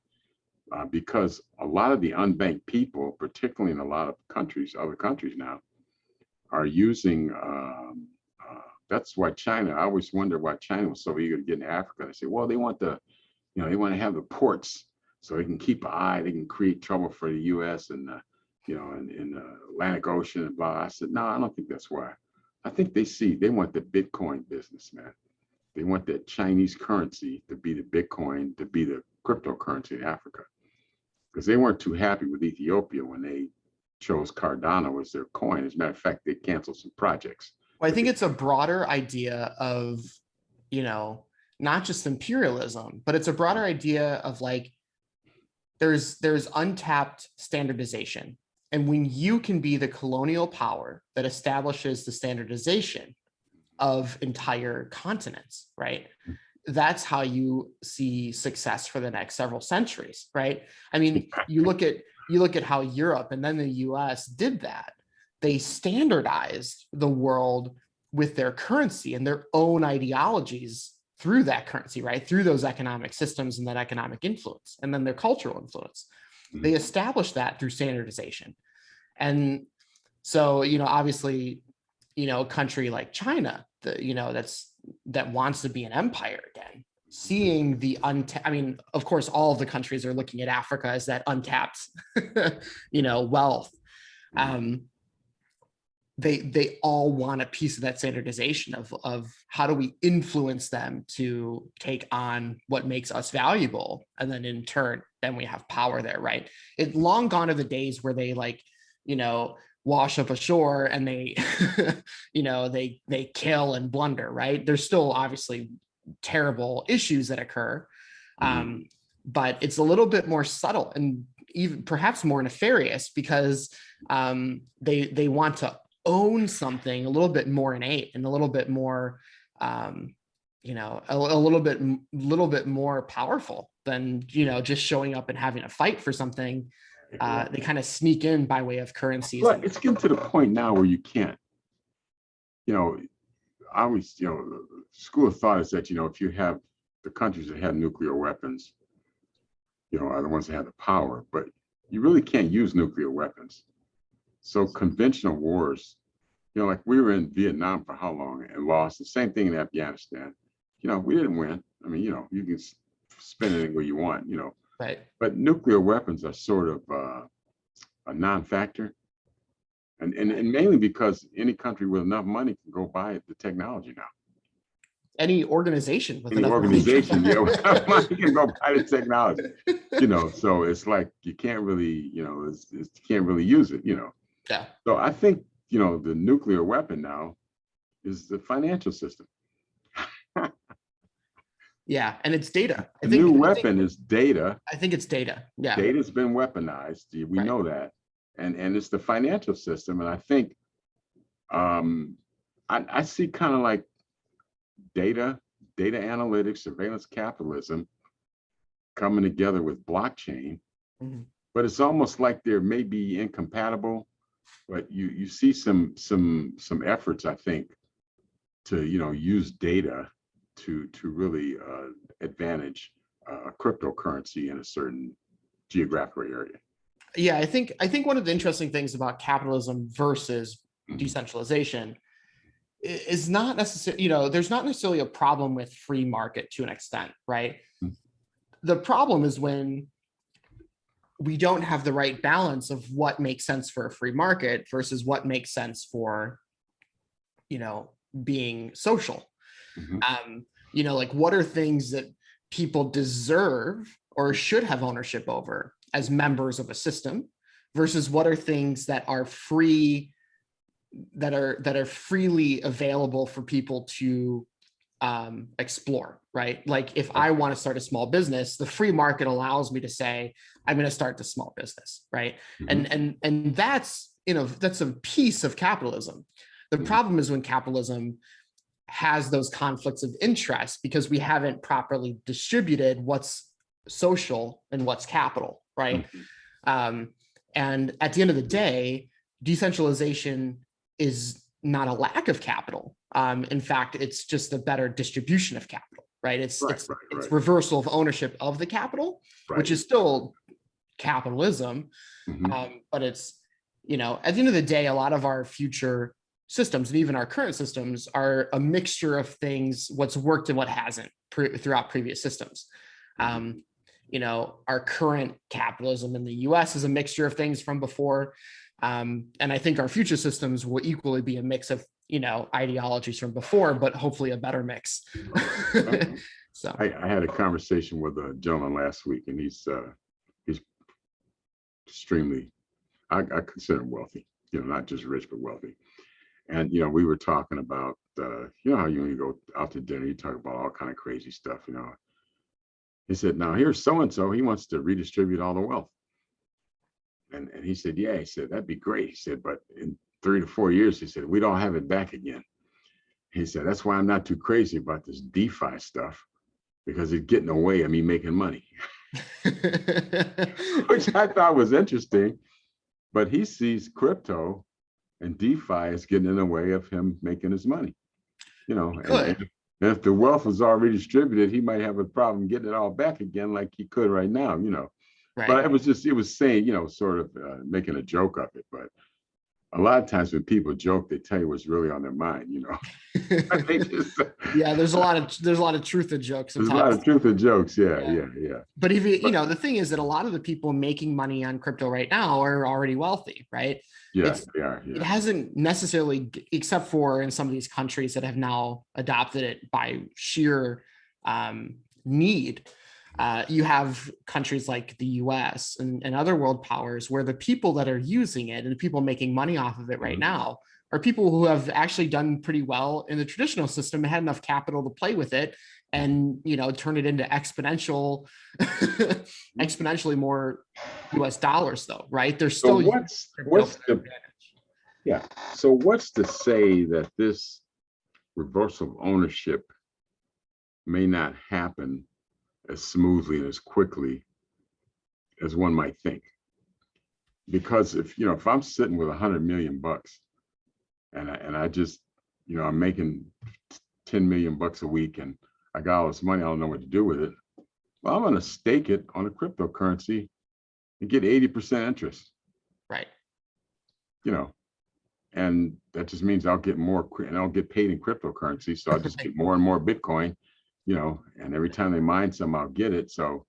Because a lot of the unbanked people, particularly in a lot of countries, other countries now, are using. That's why China. I always wonder why China was so eager to get in Africa. They say, well, they want the they want to have the ports so they can keep an eye. They can create trouble for the U.S. and in the Atlantic Ocean and blah. I said, no, I don't think that's why. I think they want the Bitcoin business, man. They want that Chinese currency to be the Bitcoin, to be the cryptocurrency in Africa, because they weren't too happy with Ethiopia when they chose Cardano as their coin. As a matter of fact, they canceled some projects. Well, I think it's a broader idea of, not just imperialism, but it's a broader idea of like, there's untapped standardization. And when you can be the colonial power that establishes the standardization of entire continents, right? That's how you see success for the next several centuries, right? I mean, you look at how Europe and then the US did that. They standardized the world with their currency and their own ideologies through that currency, right? Through those economic systems and that economic influence, and then their cultural influence. They established that through standardization. And so, obviously, a country like China, that wants to be an empire again, seeing the of course, all of the countries are looking at Africa as that untapped, wealth. They all want a piece of that standardization of how do we influence them to take on what makes us valuable, and then in turn, then we have power there, right? It long gone are the days where they wash up ashore and they, they kill and blunder, right? There's still obviously terrible issues that occur, but it's a little bit more subtle and even perhaps more nefarious because they want to own something a little bit more innate and a little bit more, a little bit more powerful than, just showing up and having a fight for something. They kind of sneak in by way of currencies. But it's getting to the point now where you can't, I always, the school of thought is that, if you have the countries that have nuclear weapons, are the ones that have the power, but you really can't use nuclear weapons. So conventional wars, like we were in Vietnam for how long and lost. The same thing in Afghanistan. We didn't win. I mean, you can spin it any way you want, Right. But nuclear weapons are sort of a non-factor. And mainly because any country with enough money can go buy the technology now. Any organization with Any enough organization, money. with enough money can go buy the technology. So it's like you can't really, you can't really use it, Yeah. So I think, the nuclear weapon now is the financial system. Yeah, and it's data. The new weapon is data. I think it's data. Yeah. Data's been weaponized. We know that. And it's the financial system. And I think I see kind of like data analytics, surveillance capitalism coming together with blockchain. But it's almost like they may be incompatible. But you see some efforts, I think, to use data to really advantage cryptocurrency in a certain geographical area. Yeah, I think one of the interesting things about capitalism versus decentralization is not necessarily, there's not necessarily a problem with free market to an extent, right? The problem is when we don't have the right balance of what makes sense for a free market versus what makes sense for, being social. Like what are things that people deserve or should have ownership over as members of a system versus what are things that are free, that are freely available for people to explore, right? Like if I want to start a small business, the free market allows me to say, I'm going to start the small business, right? And that's, that's a piece of capitalism. The problem is when capitalism has those conflicts of interest because we haven't properly distributed what's social and what's capital, right? And at the end of the day, decentralization is not a lack of capital. In fact, it's just a better distribution of capital, right? It's reversal of ownership of the capital, which is still capitalism. But it's, at the end of the day, a lot of our future systems and even our current systems are a mixture of things, what's worked and what hasn't throughout previous systems. Our current capitalism in the US is a mixture of things from before. And I think our future systems will equally be a mix of, ideologies from before, but hopefully a better mix. So I had a conversation with a gentleman last week, and he's extremely, I consider him wealthy, not just rich, but wealthy. And, we were talking about, how when you go out to dinner, you talk about all kind of crazy stuff, He said, now here's so-and-so, he wants to redistribute all the wealth. And he said, yeah, he said, that'd be great. He said, but in 3 to 4 years, he said, we don't have it back again. He said, that's why I'm not too crazy about this DeFi stuff, because it's getting away of me making money. Which I thought was interesting, but he sees crypto and DeFi as getting in the way of him making his money. And if the wealth was already distributed, he might have a problem getting it all back again like he could right now, Right. But it was saying, sort of making a joke of it. But a lot of times when people joke, they tell you what's really on their mind, Yeah, there's a lot of truth in jokes sometimes. There's a lot of truth in jokes. Yeah. But if the thing is that a lot of the people making money on crypto right now are already wealthy, right? Yes, they are. Yeah. It hasn't necessarily, except for in some of these countries that have now adopted it by sheer need. You have countries like the US and other world powers where the people that are using it and the people making money off of it right now are people who have actually done pretty well in the traditional system and had enough capital to play with it and, turn it into exponentially more US dollars though, right? There's still So what's to say that this reversal of ownership may not happen as smoothly and as quickly as one might think? Because if I'm sitting with $100 million and I just, I'm making 10 million bucks a week and I got all this money, I don't know what to do with it. Well, I'm going to stake it on a cryptocurrency and get 80% interest. Right. And that just means I'll get more, and I'll get paid in cryptocurrency. So I'll just get more and more Bitcoin, and every time they mine some, I'll get it. So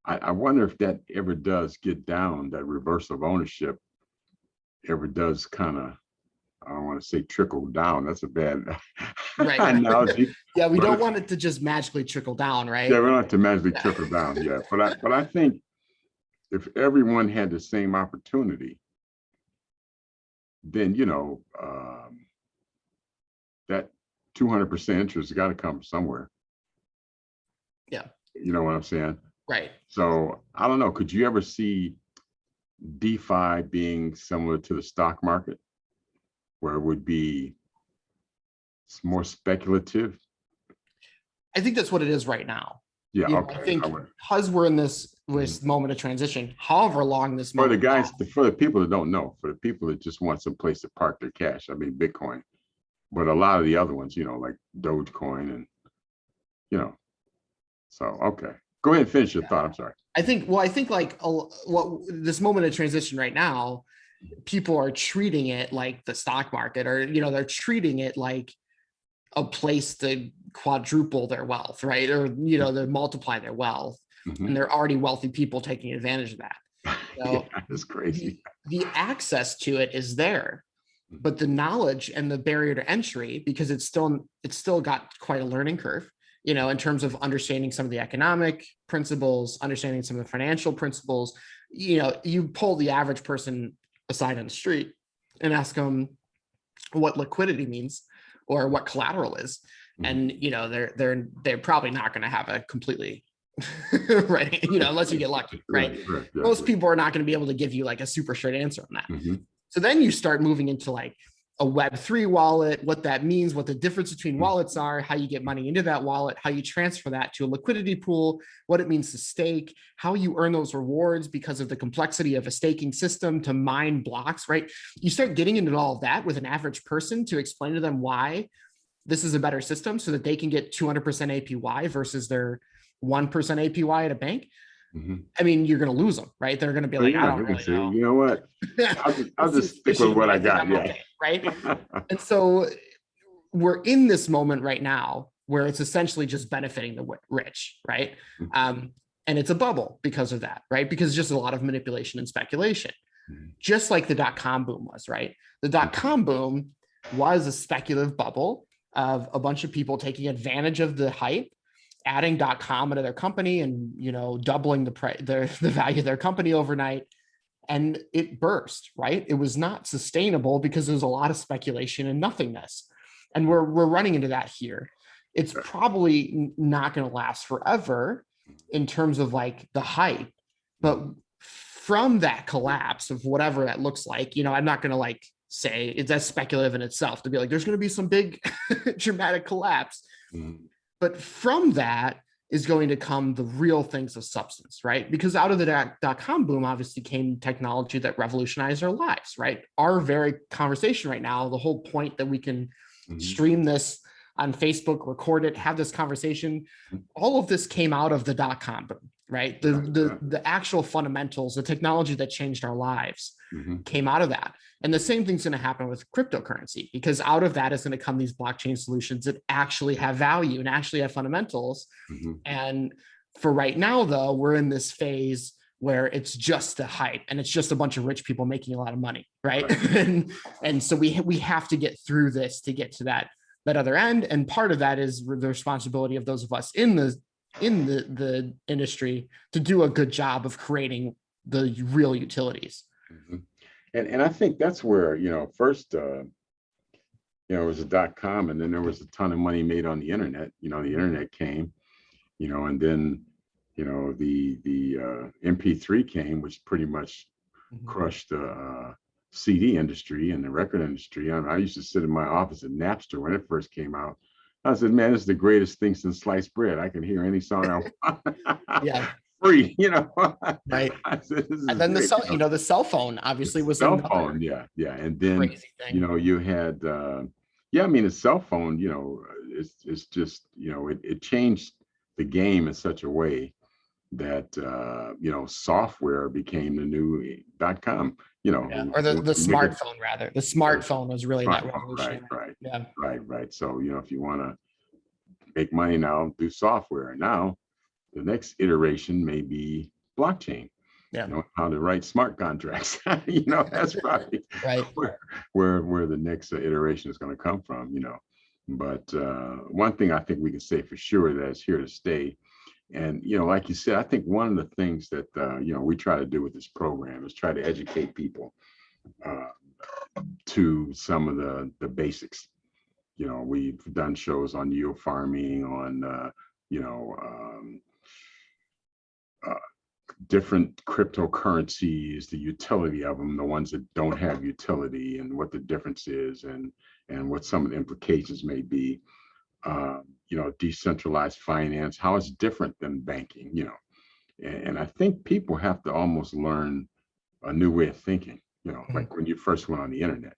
I wonder if that ever does get down, that reversal of ownership ever does kind of, I don't want to say trickle down. That's a bad analogy. Yeah, we don't want it to just magically trickle down, right? Yeah, we don't have to magically trickle down. Yeah, but I think if everyone had the same opportunity, then that 200% interest has got to come from somewhere. Yeah. You know what I'm saying? Right. So I don't know. Could you ever see DeFi being similar to the stock market, where it would be more speculative? I think that's what it is right now. Yeah. Okay. I think because we're in this moment of transition, however long this for the guys, for the people that don't know, for the people that just want some place to park their cash, I mean, Bitcoin, but a lot of the other ones, like Dogecoin and, so, okay. Go ahead and finish your thought. I'm sorry. I think like what this moment of transition right now, people are treating it like the stock market, or, they're treating it like a place to quadruple their wealth, right? Or, they're multiplying their wealth, and they're already wealthy people taking advantage of that. So that's crazy. The access to it is there, but the knowledge and the barrier to entry, because it's still got quite a learning curve, in terms of understanding some of the economic principles, understanding some of the financial principles. You pull the average person aside on the street and ask them what liquidity means or what collateral is. And, they're probably not going to have a completely right, unless you get lucky, right? Most people are not going to be able to give you like a super straight answer on that. So then you start moving into like a Web3 wallet, what that means, what the difference between wallets are, how you get money into that wallet, how you transfer that to a liquidity pool, what it means to stake, how you earn those rewards because of the complexity of a staking system to mine blocks, right? You start getting into all of that with an average person to explain to them why this is a better system so that they can get 200% APY versus their 1% APY at a bank. I mean, you're going to lose them, right? They're going to be like, I don't really know. You know what? I'll just stick with what I got. Yeah. Okay, right. And so we're in this moment right now where it's essentially just benefiting the rich, right? And it's a bubble because of that, right? Because it's just a lot of manipulation and speculation, just like the dot-com boom was, right? The dot-com boom was a speculative bubble of a bunch of people taking advantage of the hype, adding .com into their company, and doubling the value of their company overnight, and it burst, right? It was not sustainable because there was a lot of speculation and nothingness, and we're running into that here. It's probably not going to last forever in terms of like the hype, but from that collapse of whatever that looks like, I'm not going to like say it's as speculative in itself to be like there's going to be some big dramatic collapse. But from that is going to come the real things of substance, right? Because out of the dot-com boom obviously came technology that revolutionized our lives, right? Our very conversation right now, the whole point that we can stream this on Facebook, record it, have this conversation, all of this came out of the dot-com boom, right? The actual fundamentals, the technology that changed our lives came out of that. And the same thing's going to happen with cryptocurrency, because out of that is going to come these blockchain solutions that actually have value and actually have fundamentals. And for right now, though, we're in this phase where it's just the hype and it's just a bunch of rich people making a lot of money, right? and so we have to get through this to get to that other end. And part of that is the responsibility of those of us in the industry to do a good job of creating the real utilities. And I think that's where, first, it was a .com, and then there was a ton of money made on the internet. The internet came, and then, the MP3 came, which pretty much crushed the CD industry and the record industry. I used to sit in my office at Napster when it first came out. I said, man, this is the greatest thing since sliced bread. I can hear any song I want. Yeah. Free, right? Said, and then the cell phone obviously was cell phone, yeah, and then you had, the cell phone, it's just it changed the game in such a way that software became the new .com, or the smartphone rather. The smartphone was really that revolution. Right. So if you want to make money now, do software, and now the next iteration may be blockchain. How to write smart contracts. That's probably right where the next iteration is going to come from. But one thing I think we can say for sure that is here to stay. And like you said, I think one of the things that we try to do with this program is try to educate people to some of the basics. We've done shows on yield farming, on different cryptocurrencies, the utility of them, the ones that don't have utility, and what the difference is, and what some of the implications may be. Decentralized finance, how it's different than banking, and I think people have to almost learn a new way of thinking, like when you first went on the internet,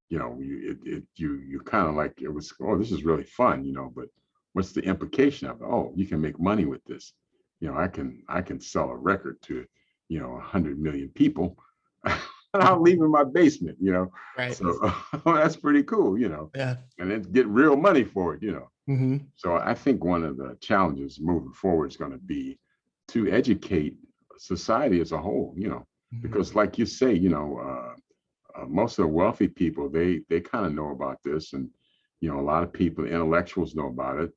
you kind of like, it was, oh, this is really fun, but what's the implication of it? Oh, you can make money with this. I can sell a record to, 100 million people and I'll leave in my basement, Right. So that's pretty cool, Yeah. And then get real money for it, So I think one of the challenges moving forward is going to be to educate society as a whole, because like you say, most of the wealthy people, they kind of know about this, and, a lot of people, intellectuals know about it,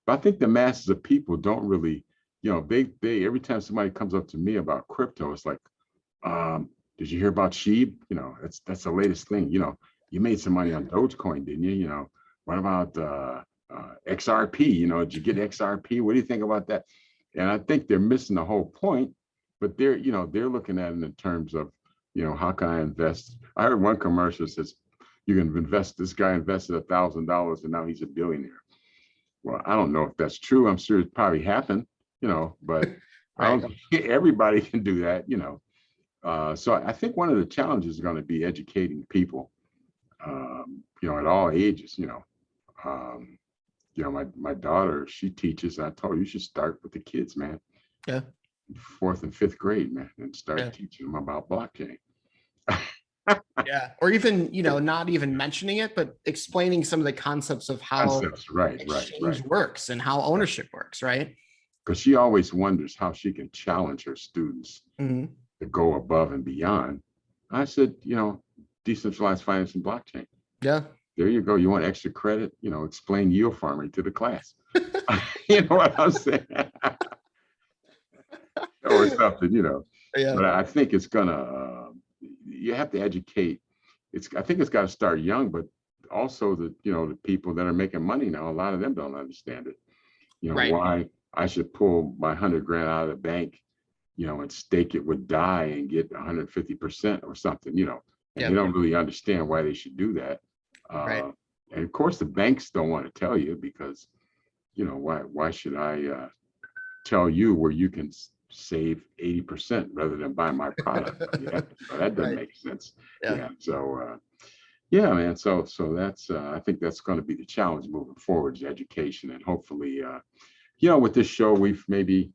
but I think the masses of people don't really, they every time somebody comes up to me about crypto, it's like, did you hear about Sheeb? That's the latest thing. You made some money on Dogecoin, didn't you? What about XRP? Did you get XRP? What do you think about that? And I think they're missing the whole point, but they're looking at it in terms of, how can I invest? I heard one commercial says, you can invest, this guy invested $1,000 and now he's a billionaire. Well, I don't know if that's true. I'm sure it probably happened, but I don't think everybody can do that, So I think one of the challenges is going to be educating people, at all ages, my daughter, she teaches. I told her, you should start with the kids, man. Yeah. 4th and 5th grade, man, and start teaching them about blockchain. Yeah. Or even, not even mentioning it, but explaining some of the concepts of how Concepts, right, exchange works and how ownership works, right? Because she always wonders how she can challenge her students Mhm. to go above and beyond. I said, decentralized finance and blockchain. Yeah. There you go. You want extra credit? Explain yield farming to the class. You know what I'm saying? Or something. Yeah. But I think it's gonna. You have to educate. I think it's got to start young, but also the people that are making money now. A lot of them don't understand it. Right. Why I should pull my 100 grand out of the bank, and stake it with DAI and get 150% or something. And they Yeah. don't really understand why they should do that. Right. And of course, the banks don't want to tell you because, why should I tell you where you can save 80% rather than buy my product? Yeah, so that doesn't Right. make sense. Yeah. Yeah. So, yeah, man. So that's I think that's going to be the challenge moving forward is education, and hopefully, with this show, we've maybe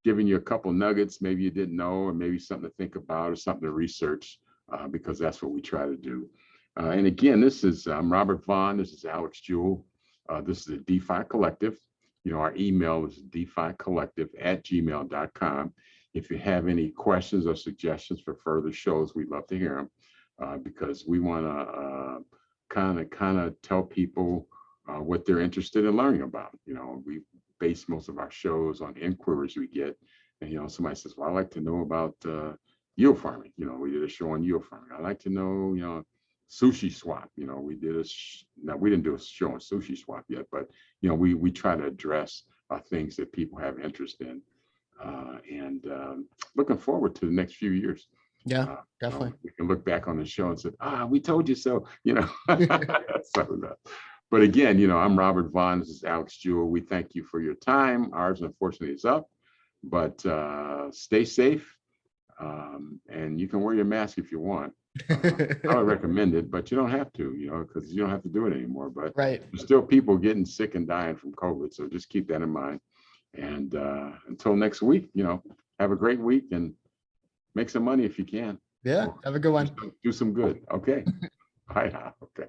given you a couple nuggets, maybe you didn't know, or maybe something to think about or something to research, because that's what we try to do. And again, I'm Robert Vaughn. This is Alex Jewell. This is the DeFi Collective. Our email is deficollective@gmail.com. If you have any questions or suggestions for further shows, we'd love to hear them, because we want to kind of tell people what they're interested in learning about. We base most of our shows on inquiries we get. And, somebody says, well, I'd like to know about yield farming. We did a show on yield farming. I'd like to know, sushi swap. We did now we didn't do a show on sushi swap yet, but, we try to address things that people have interest in. And looking forward to the next few years. Yeah, definitely. We can look back on the show and say, we told you so, But again, I'm Robert Vaughn. This is Alex Jewell. We thank you for your time. Ours, unfortunately, is up, but stay safe. And you can wear your mask if you want. I would recommend it, but you don't have to, because you don't have to do it anymore. But Right. there's still people getting sick and dying from COVID. So just keep that in mind. And until next week, have a great week and make some money if you can. Yeah. Have a good one. Do some good. Okay. Bye now. Okay.